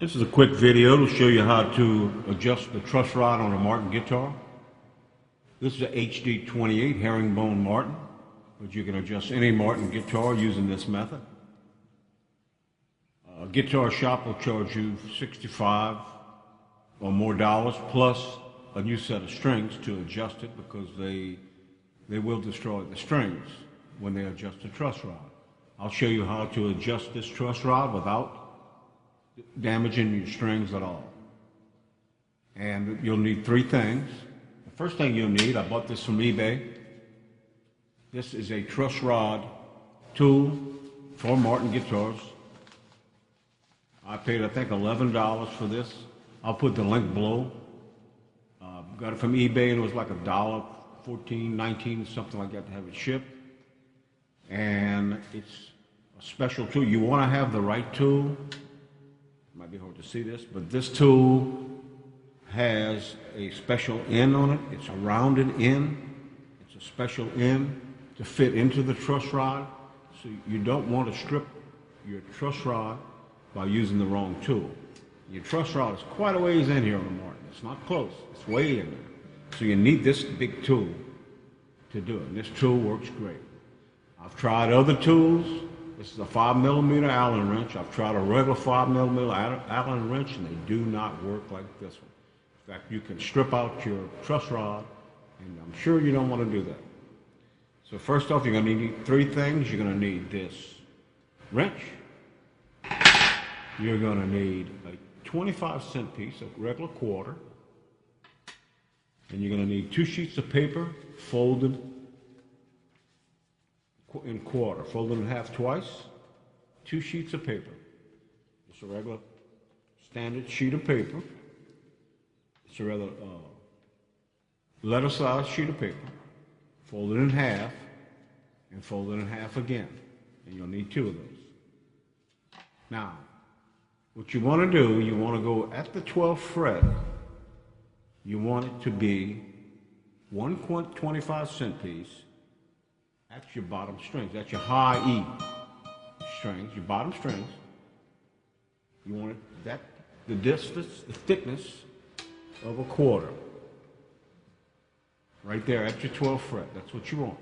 This is a quick video to show you how to adjust the truss rod on a Martin guitar. This is a HD28 herringbone Martin, but you can adjust any Martin guitar using this method. A guitar shop will charge you $65 or more plus a new set of strings to adjust it, because they will destroy the strings when they adjust the truss rod. I'll show you how to adjust this truss rod without damaging your strings at all. And you'll need three things. The first thing you'll need, I bought this from eBay. This is a truss rod tool for Martin guitars. I paid, I think, $11 for this. I'll put the link below. Got it from eBay, and it was like $1, $14, $19, something like that to have it shipped. And it's a special tool. You want to have the right tool. Might be hard to see this, but this tool has a special end on it. It's a rounded end. It's a special end to fit into the truss rod. So you don't want to strip your truss rod by using the wrong tool. Your truss rod is quite a ways in here on the Martin. It's not close. It's way in there. So you need this big tool to do it. And this tool works great. I've tried other tools. This is a 5mm Allen wrench. I've tried a regular 5mm Allen wrench, and they do not work like this one. In fact, you can strip out your truss rod, and I'm sure you don't want to do that. So first off, you're going to need three things. You're going to need this wrench. You're going to need a 25-cent piece of regular quarter. And you're going to need 2 sheets of paper folded in quarter, folded in half twice, 2 sheets of paper. Just a regular standard sheet of paper. It's a rather letter-sized sheet of paper, folded in half, and folded in half again. And you'll need 2 of those. Now, what you want to do, you want to go at the 12th fret. You want it to be 1 25-cent piece. That's your bottom strings. That's your high E strings, your bottom strings. You want it the distance, the thickness of a quarter. Right there at your 12th fret. That's what you want.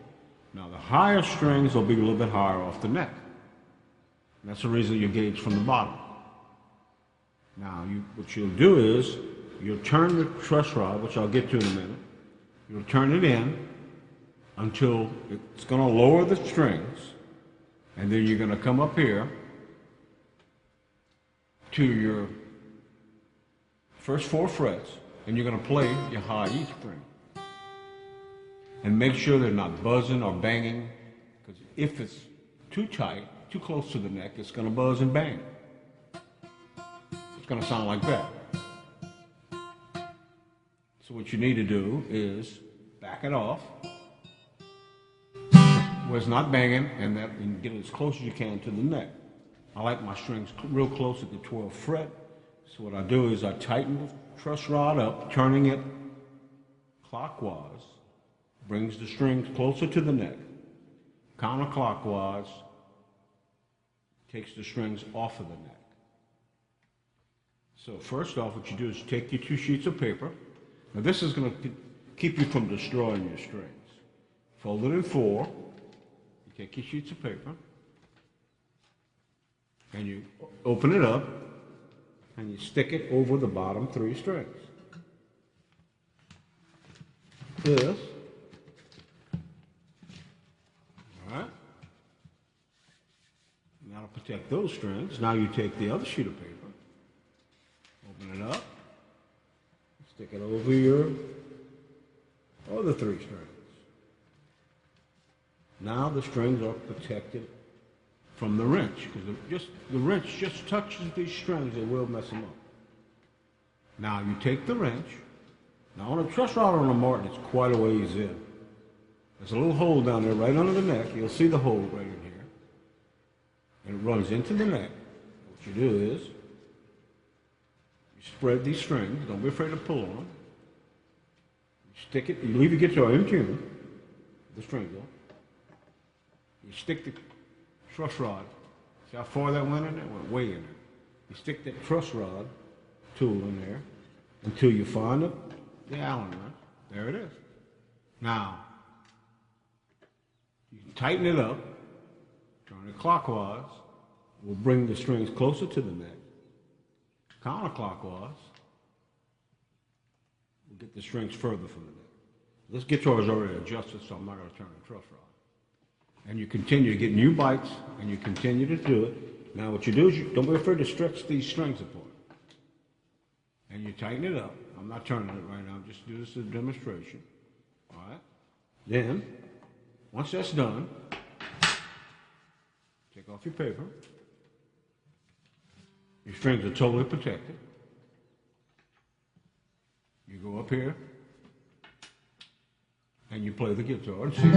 Now the higher strings will be a little bit higher off the neck. And that's the reason you gauge from the bottom. Now what you'll do is you'll turn the truss rod, which I'll get to in a minute. You'll turn it in until it's going to lower the strings, and then you're going to come up here to your first 4 frets, and you're going to play your high E string. And make sure they're not buzzing or banging, because if it's too tight, too close to the neck, it's going to buzz and bang. It's going to sound like that. So what you need to do is back it off where it's not banging, and get it as close as you can to the neck. I like my strings real close at the 12th fret. So what I do is I tighten the truss rod up, turning it clockwise, brings the strings closer to the neck. Counterclockwise takes the strings off of the neck. So first off, what you do is take your 2 sheets of paper. Now this is going to keep you from destroying your strings. Fold it in 4. You take your sheets of paper, and you open it up, and you stick it over the bottom 3 strings. This. All right. Now to protect those strings, now you take the other sheet of paper, open it up, stick it over your other 3 strings. Now the strings are protected from the wrench, because the wrench just touches these strings, it will mess them up. Now you take the wrench. Now on a truss rod on a Martin, it's quite a ways in. There's a little hole down there right under the neck. You'll see the hole right in here. And it runs into the neck. What you do is you spread these strings. Don't be afraid to pull on them. You stick it. You leave your guitar in tune. The strings on. You stick the truss rod. See how far that went in there? It went way in there. You stick that truss rod tool in there until you find the Allen wrench. There it is. Now, you can tighten it up, turn it clockwise, will bring the strings closer to the neck. Counterclockwise, we'll get the strings further from the neck. This guitar is already adjusted, so I'm not going to turn the truss rod. And you continue to get new bites, and you continue to do it. Now what you do is don't be afraid to stretch these strings apart. And you tighten it up. I'm not turning it right now, I'm just doing this as a demonstration. All right? Then, once that's done, take off your paper. Your strings are totally protected. You go up here, and you play the guitar and see.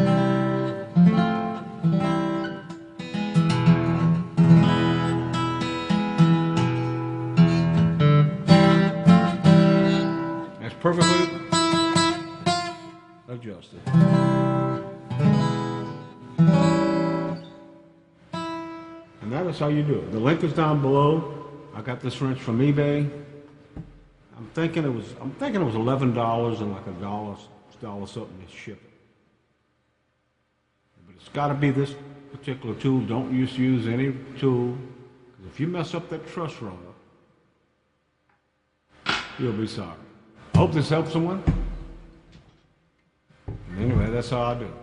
That's perfectly adjusted. And that is how you do it. The link is down below. I got this wrench from eBay. I'm thinking it was $11 and like $1 something to ship it. But it's got to be this particular tool. Don't use any tool, because if you mess up that truss rod, you'll be sorry. I hope this helps someone. Anyway, that's how I do it.